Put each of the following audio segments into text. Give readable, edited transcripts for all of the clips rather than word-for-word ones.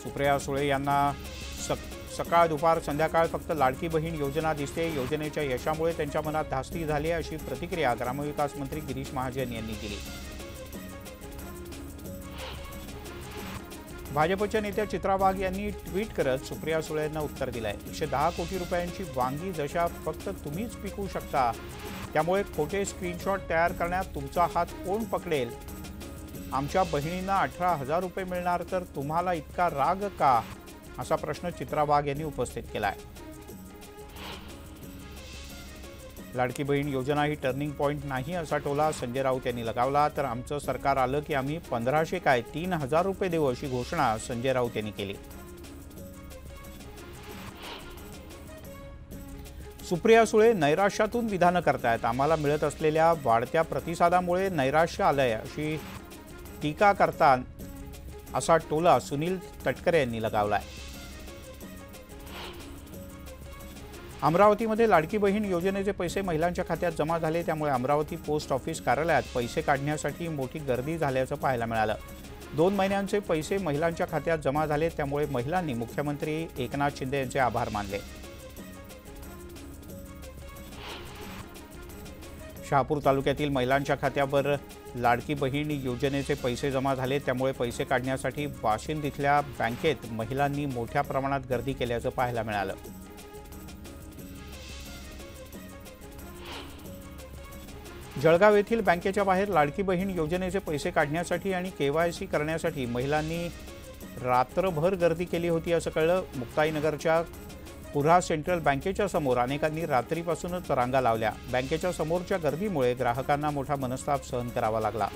सुप्रिया सुळे यांना सकाळ दुपार संध्याकाळ फक्त लाडकी बहीण योजना दिसते। योजनेच्या यशामुळे त्यांच्या मनात धास्ती झाली, अशी प्रतिक्रिया ग्रामविकास मंत्री गिरीश महाजन यांनी दिली। भाजपच्या नेत्या चित्रा वाघ यांनी ट्विट करत सुप्रिया सुळे यांना उत्तर दिलंय। 110 कोटी रुपयांची वांगी दशा फक्त तुम्हीच पिकवू शकता, त्यामुळे खोटे स्क्रीनशॉट तयार करण्यात तुमचा हात कोण पकडेल? आमच्या बहिणींना 18,000 रुपये मिळणार तर तुम्हाला इतका राग का, असा प्रश्न चित्रा वाघ यांनी उपस्थित केलाय। लाडकी बहीण योजना ही टर्निंग पॉइंट नाही, असा टोला संजय राऊत यांनी लगावला। तर आमचं सरकार आलं की आम्ही 1500 काय 3000 रुपये देऊ, अशी घोषणा संजय राऊत यांनी केली। सुप्रिया सुळे नैराश्यातून विधानं करतायत। आम्हाला मिळत असलेल्या वाढत्या प्रतिसादामुळे नैराश्य आलंय, अशी टीका करतात, असा टोला सुनील तटकरे यांनी लगावलाय। अमरावतीमध्ये लाडकी बहीण योजनेचे पैसे महिलांच्या खात्यात जमा झाले, त्यामुळे अमरावती पोस्ट ऑफिस कार्यालयात पैसे काढण्यासाठी मोठी गर्दी झाल्याचं पाहायला मिळालं। 2 महिन्यांचे पैसे महिलांच्या खात्यात जमा झाले, त्यामुळे महिलांनी मुख्यमंत्री एकनाथ शिंदे यांचे आभार मानले। शहापूर तालुक्यातील महिलांच्या खात्यावर लाडकी बहीण योजनेचे पैसे जमा झाले, त्यामुळे पैसे काढण्यासाठी वाशिंद इथल्या बँकेत महिलांनी मोठ्या प्रमाणात गर्दी केल्याचं पाहायला मिळालं। जळगाव येथील बँकेच्या बाहेर लाडकी बहीण योजनेचे पैसे काढण्यासाठी आणि KYC करण्यासाठी महिलांनी रात्रभर गर्दी केली होती, असं कळलं। मुक्ताईनगरच्या पुरा सेंट्रल बँकेच्या समोर अनेकांनी रात्रीपासूनच रांगा लावल्या। बँकेच्या समोरच्या गर्दीमुळे ग्राहकांना मोठा मनस्ताप सहन करावा लागला।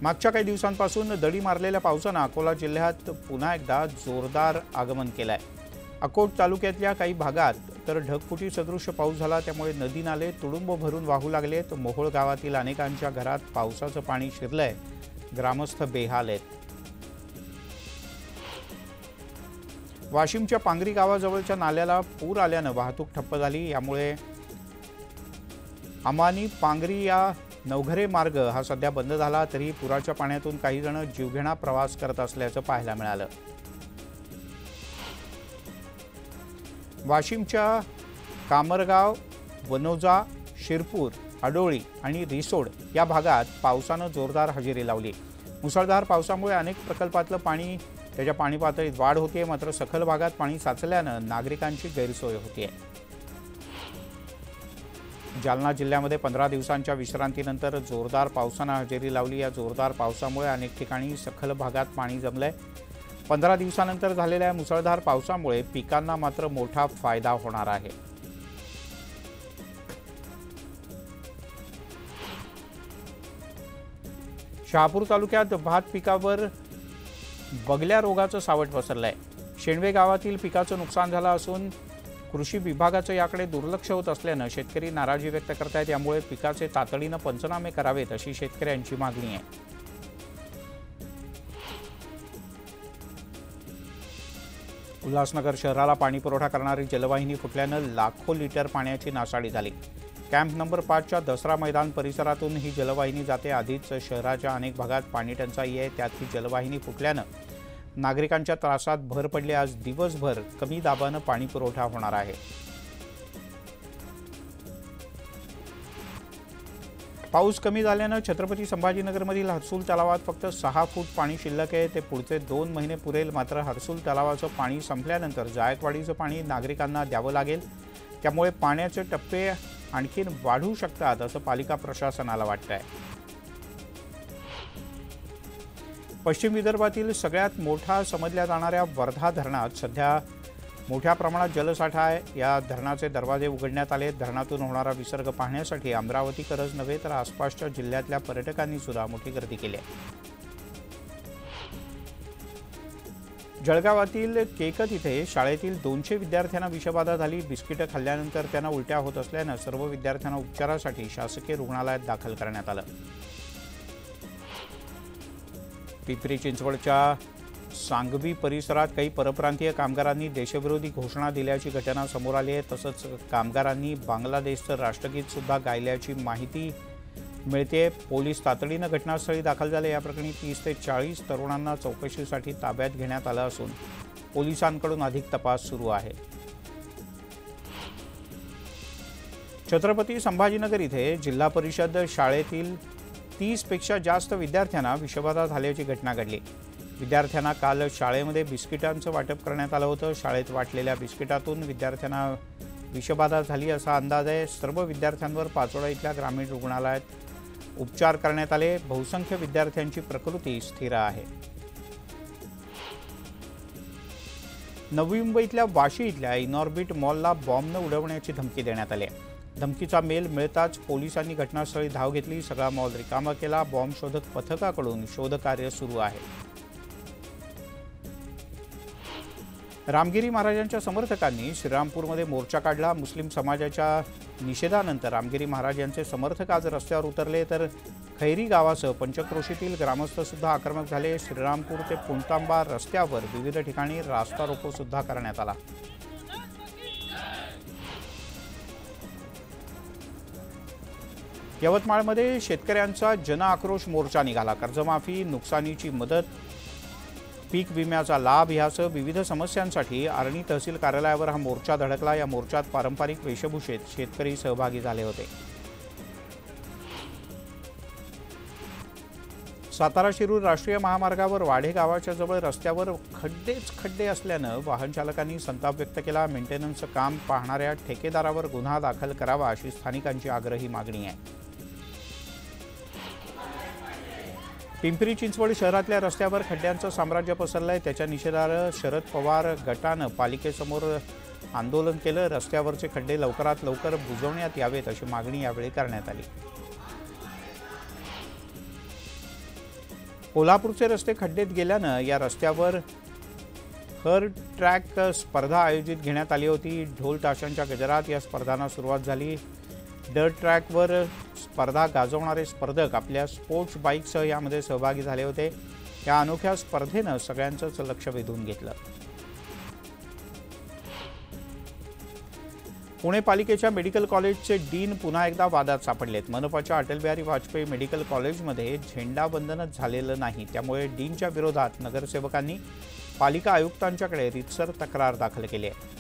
मागच्या काही दिवसांपासून दडी मारलेल्या पावसानं अकोला जिल्ह्यात पुन्हा एकदा जोरदार आगमन केलंय। अकोट तालुक्यातल्या काही भागात तर ढगफुटी सदृश्य पाऊस झाला, त्यामुळे नदी नाले तुडुंब भरून वाहू लागले। तर मोहोळ गावातील अनेकांच्या घरात पावसाचं पाणी शिरलंय, ग्रामस्थ बेहाल आहेत। वाशिमच्या पांगरी गावाजवळच्या नाल्याला पूर आल्यानं वाहतूक ठप्प झाली। यामुळे अमानी पांगरी या नवघरे मार्ग हा सध्या बंद झाला, तरी पुराच्या पाण्यातून काही जण जीवघेणा प्रवास करत असल्याचं पाहायला मिळालं। वाशिमच्या कामरगाव, वनोजा, शिरपूर, अडोळी आणि रिसोड या भागात पावसानं जोरदार हजेरी लावली। मुसळधार पावसामुळे अनेक प्रकल्पातलं पाणी त्याच्या पाणी पातळीत वाढ होते, मात्र सखल भागात पाणी साचल्यानं नागरिकांची गैरसोय होते। जालना जिल्ह्यामध्ये 15 दिवसांच्या विश्रांतीनंतर जोरदार पावसानं हजेरी लावली। या जोरदार पावसामुळे अनेक ठिकाणी सखल भागात पाणी जमलंय। 15 दिवसानंतर झालेल्या मुसळधार पावसामुळे पिकांना मात्र मोठा फायदा होणार आहे। शहापूर तालुक्यात भात पिकावर बगल्या रोगाचं सावट पसरलंय। शेणवे गावातील पिकाचं नुकसान झालं असून कृषी विभागाचं याकडे दुर्लक्ष होत असल्यानं शेतकरी नाराजी व्यक्त करतायत। यामुळे पिकाचे तातडीनं पंचनामे करावेत, अशी शेतकऱ्यांची मागणी आहे। उल्हासनगर शहराला पाणी पुरवठा करणारी जलवाहिनी फुटल्यानं लाखो लिटर पाण्याची नासाडी झाली। कॅम्प नंबर 5च्या दसरा मैदान परिसरातून ही जलवाहिनी जाते। आधीच शहराच्या अनेक भागात पाणी टंचाई आहे, त्यात ही जलवाहिनी फुटल्यानं नागरिकांच्या त्रासात भर पडली। आज दिवसभर कमी दाबानं पाणी पुरवठा होणार आहे। पाऊस कमी झाल्यानं छत्रपती संभाजीनगरमधील हर्सुल तलावात फक्त 6 फूट पाणी शिल्लक आहे। ते पुढचे 2 महिने पुरेल, मात्र हर्सुल तलावाचं पाणी संपल्यानंतर जायकवाडीचं पाणी नागरिकांना द्यावं लागेल, त्यामुळे पाण्याचे टप्पे आणखीन वाढू शकतात, असं पालिका प्रशासनाला वाटतंय। पश्चिम विदर्भातील सगळ्यात मोठा समजल्या जाणाऱ्या वर्धा धरणात सध्या मोठ्या प्रमाणात जलसाठा आहे। या धरणाचे दरवाजे उघडण्यात आले। धरणातून होणारा विसर्ग पाहण्यासाठी अमरावतीकरच नव्हे तर आसपासच्या जिल्ह्यातल्या पर्यटकांनी सुद्धा मोठी गर्दी केली आहे। जळगावातील केकत इथे शाळेतील 200 विद्यार्थ्यांना विषबाधा झाली। बिस्किटं खाल्ल्यानंतर त्यांना उलट्या होत असल्यानं सर्व विद्यार्थ्यांना उपचारासाठी शासकीय रुग्णालयात दाखल करण्यात आलं। पिंपरी चिंचवडच्या सांगवी परिसरात काही परप्रांतीय कामगारांनी देशविरोधी घोषणा दिल्याची घटना समोर आली आहे। तसंच कामगारांनी बांगलादेशचं राष्ट्रगीत सुद्धा गायल्याची माहिती मिळते। पोलीस तातडीनं घटनास्थळी दाखल झाले। या प्रकरणी 30 ते 40 तरुणांना चौकशीसाठी ताब्यात घेण्यात आलं असून पोलिसांकडून अधिक तपास सुरू आहे। छत्रपती संभाजीनगर इथे जिल्हा परिषद शाळेतील 30 पेक्षा जास्त विद्यार्थ्यांना विषबाधा झाल्याची घटना घडली। विद्यार्थ्यांना काल शाळेमध्ये बिस्किटांचं वाटप करण्यात आलं होतं। शाळेत वाटलेल्या बिस्किटातून विद्यार्थ्यांना विषबाधा झाली असा अंदाज आहे। सर्व विद्यार्थ्यांवर पाचोडा इथल्या ग्रामीण रुग्णालयात उपचार करण्यात आले। बहुसंख्य विद्यार्थ्यांची प्रकृती स्थिर आहे। नवी मुंबईतल्या वाशी इथल्या इनऑर्बिट मॉलला बॉम्बनं उडवण्याची धमकी देण्यात आली आहे। धमकीचा मेल मिळताच पोलिसांनी घटनास्थळी धाव घेतली। सगळा मॉल रिकामा केला। बॉम्ब शोधक पथकाकडून शोधकार्य सुरू आहे। रामगिरी महाराजांच्या समर्थकांनी श्रीरामपूरमध्ये मोर्चा काढला। मुस्लिम समाजाच्या निषेधानंतर रामगिरी महाराज यांचे समर्थक आज रस्त्यावर उतरले, तर खैरी गावासह पंचक्रोशीतील ग्रामस्थ सुद्धा आक्रमक झाले। श्रीरामपूर ते पुणतांबा रस्त्यावर विविध ठिकाणी रास्ता रोको सुद्धा करण्यात आला। यवतमाळमध्ये शेतकऱ्यांचा जन आक्रोश मोर्चा निघाला। कर्जमाफी, नुकसानीची मदत, पीक विम्याचा लाभ यासह विविध समस्यांसाठी आर्णी तहसील कार्यालयावर हा मोर्चा धडकला। या मोर्चात पारंपरिक वेशभूषेत शेतकरी सहभागी झाले होते। सातारा शिरूर राष्ट्रीय महामार्गावर वाढे गावाच्या जवळ रस्त्यावर खड्डे असल्यानं वाहन चालकांनी संताप व्यक्त केला। मेंटेनन्सचं काम पाहणाऱ्या ठेकेदारावर गुन्हा दाखल करावा अशी स्थानिकांची आग्रही मागणी आहे। पिंपरी चिंचवड शहरातल्या रस्त्यावर खड्ड्यांचं साम्राज्य पसरलंय। त्याच्या निषेधार्थ शरद पवार गटानं पालिकेसमोर आंदोलन केलं। रस्त्यावरचे खड्डे लवकरात लवकर बुजवण्यात यावेत अशी मागणी यावेळी करण्यात आली। कोल्हापूरचे रस्ते खड्डेत गेल्यानं या रस्त्यावर हर ट्रॅक स्पर्धा आयोजित घेण्यात आली होती। ढोल ताशांच्या गजरात या स्पर्धांना सुरुवात झाली। डर्ट ट्रॅकवर स्पर्धा गाजवणारे स्पर्धक आपल्या स्पोर्ट्स बाईकसह यामध्ये सहभागी झाले होते। या अनोख्या स्पर्धेनं सगळ्यांचंच लक्ष वेधून घेतलं। पुणे पालिकेच्या मेडिकल कॉलेजचे डीन पुन्हा एकदा वादात सापडलेत। मनपाच्या अटल बिहारी वाजपेयी मेडिकल कॉलेजमध्ये झेंडावंदनच झालेलं नाही, त्यामुळे डीनच्या विरोधात नगरसेवकांनी पालिका आयुक्तांच्याकडे रीतसर तक्रार दाखल केली आहे।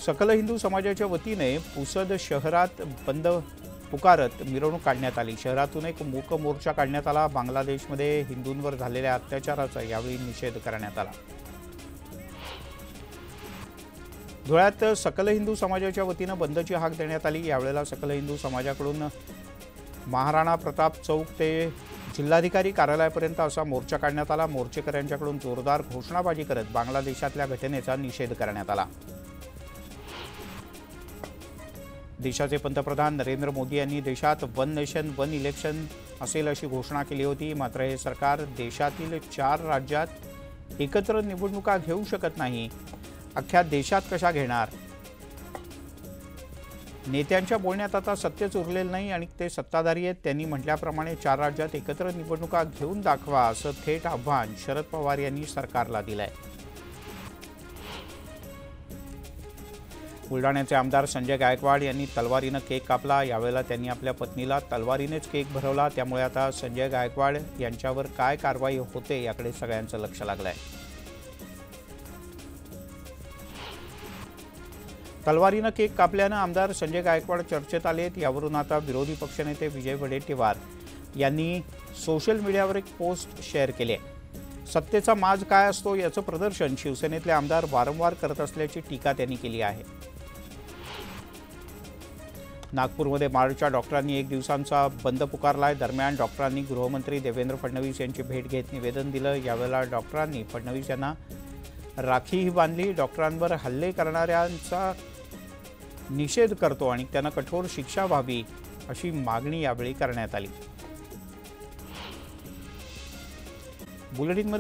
सकल हिंदू समाजाच्या वतीने पुसद शहरात बंद पुकारत मिरवणूक काढण्यात आली। शहरातून एक मूक मोर्चा काढण्यात आला। बांगलादेशमध्ये हिंदूंवर झालेल्या अत्याचाराचा यावेळी निषेध करण्यात आला। धुळ्यात सकल हिंदू समाजाच्या वतीनं बंदची हाक देण्यात आली। यावेळेला सकल हिंदू समाजाकडून महाराणा प्रताप चौक ते जिल्हाधिकारी कार्यालयापर्यंत असा मोर्चा काढण्यात आला। मोर्चेकऱ्यांच्याकडून जोरदार घोषणाबाजी करत बांगलादेशातल्या घटनेचा निषेध करण्यात आला। देशाचे पंतप्रधान नरेंद्र मोदी यांनी देशात वन नेशन वन इलेक्शन असेल अशी घोषणा केली होती। मात्र हे सरकार देशातील 4 राज्यात एकत्र निवडणुका घेऊ शकत नाही। अख्ख्या देशात कशा घेणार? नेत्यांच्या बोलण्यात आता सत्यच उरलेलं नाही आणि ते सत्ताधारी आहेत। त्यांनी म्हटल्याप्रमाणे 4 राज्यात एकत्र निवडणुका घेऊन दाखवा असं थेट आव्हान शरद पवार यांनी सरकारला दिलंय। बुलढाण्याचे आमदार संजय गायकवाड यांनी तलवारीनं केक कापला। यावेळेला त्यांनी आपल्या पत्नीला तलवारीनेच केक भरवला। त्यामुळे आता संजय गायकवाड यांच्यावर काय कारवाई होते याकडे सगळ्यांचं लक्ष लागलंय। तलवारीनं केक कापल्यानं आमदार संजय गायकवाड चर्चेत आलेत। यावरून आता विरोधी पक्षनेते विजय वडेट्टीवार यांनी सोशल मीडियावर एक पोस्ट शेअर केली आहे। सत्तेचा माज काय असतो याचं प्रदर्शन शिवसेनेतले आमदार वारंवार करत असल्याची टीका त्यांनी केली आहे। नागपूरमध्ये मार्चच्या डॉक्टरांनी 1 दिवसांचा बंद पुकारलाय। दरम्यान डॉक्टरांनी गृहमंत्री देवेंद्र फडणवीस यांची भेट घेत निवेदन दिलं। यावेळेला डॉक्टरांनी फडणवीस यांना राखीही बांधली। डॉक्टरांवर हल्ले करणाऱ्यांचा निषेध करतो आणि त्यांना कठोर शिक्षा व्हावी अशी मागणी यावेळी करण्यात आली। बुलेटिनमध्ये